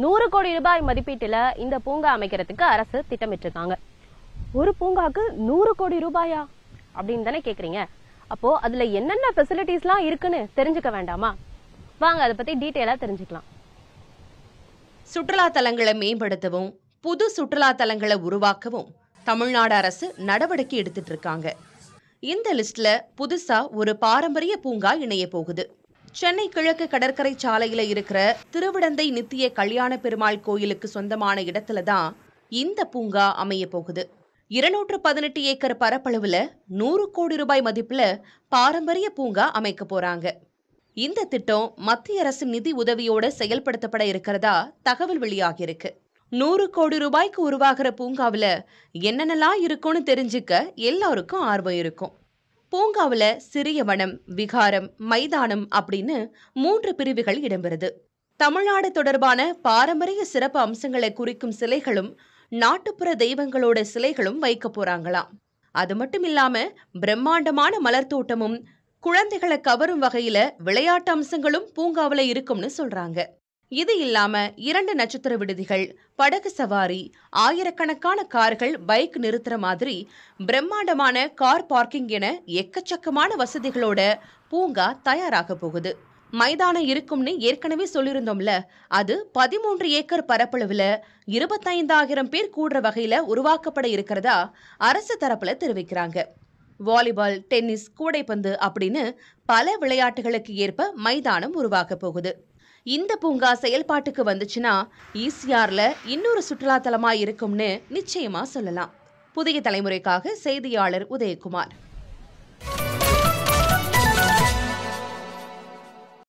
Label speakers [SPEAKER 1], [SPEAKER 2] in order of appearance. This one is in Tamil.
[SPEAKER 1] 100 கோடி ரூபாய் மதிப்பீட்டுல இந்த பூங்கா அமைக்கிறதுக்கு அரசு திட்டமிட்டிருக்காங்க. ஒரு பூங்காக்கு 100 கோடி ரூபாயா அப்படின்னு தானே கேக்குறீங்க. அப்போ அதுல என்னென்ன ஃபெசிலிட்டிஸ்லாம் இருக்குன்னு தெரிஞ்சுக்க வேண்டாமா? வாங்க அதை பத்தி டீட்டெயிலா தெரிஞ்சுக்கலாம்.
[SPEAKER 2] சுற்றுலா தலங்களை மேம்படுத்தவும் புது சுற்றுலா தலங்களை உருவாக்கவும் தமிழ்நாடு அரசு நடவடிக்கை எடுத்துட்டு இருக்காங்க. இந்த லிஸ்ட்ல புதுசா ஒரு பாரம்பரிய பூங்கா இணைய போகுது. சென்னை கிழக்கு கடற்கரை சாலையில இருக்கிற திருவிடந்தை நித்திய கல்யாண பெருமாள் கோயிலுக்கு சொந்தமான இடத்துல தான் இந்த பூங்கா அமைய போகுது. 218 ஏக்கர் பரப்பளவுல 100 கோடி ரூபாய் மதிப்புல பாரம்பரிய பூங்கா அமைக்க போறாங்க. இந்த திட்டம் மத்திய அரசு நிதி உதவியோட செயல்படுத்தப்பட இருக்கிறதா தகவல் வெளியாகியிருக்கு. 100 கோடி ரூபாய்க்கு உருவாகிற பூங்காவில என்னென்னலாம் இருக்கும்னு தெரிஞ்சுக்க எல்லாருக்கும் ஆர்வம் இருக்கும். பூங்காவில சிறிய வனம், விகாரம், மைதானம் அப்படின்னு 3 பிரிவுகள் இடம்பெறுது. தமிழ்நாடு தொடர்பான பாரம்பரிய சிறப்பு அம்சங்களை குறிக்கும் சிலைகளும் நாட்டுப்புற தெய்வங்களோட சிலைகளும் வைக்க போறாங்களாம். அது மட்டும் இல்லாம பிரம்மாண்டமான மலர் தோட்டமும் குழந்தைகளை கவரும் வகையில விளையாட்டு அம்சங்களும் பூங்காவில இருக்கும்னு சொல்றாங்க. இது இல்லாம 2 நட்சத்திர விடுதிகள், படகு சவாரி, ஆயிரக்கணக்கான கார்கள் பைக் நிறுத்துற மாதிரி பிரம்மாண்டமான கார் பார்க்கிங் என எக்கச்சக்கமான வசதிகளோட பூங்கா தயாராக போகுது. மைதானம் இருக்கும்னு ஏற்கனவே சொல்லியிருந்தோம்ல, அது 13 ஏக்கர் பரப்பளவுல 25,000 பேர் கூடுற வகையில உருவாக்கப்பட இருக்கிறதா அரசு தரப்புல தெரிவிக்கிறாங்க. வாலிபால், டென்னிஸ், கூடைப்பந்து அப்படின்னு பல விளையாட்டுகளுக்கு ஏற்ப மைதானம் உருவாக்க போகுது. இந்த பூங்கா செயல்பாட்டுக்கு வந்துச்சுன்னா ஈசிஆர்ல இன்னொரு சுற்றுலா தலமா இருக்கும்னு நிச்சயமா சொல்லலாம். புதிய தலைமுறைக்காக செய்தியாளர் உதயகுமார்.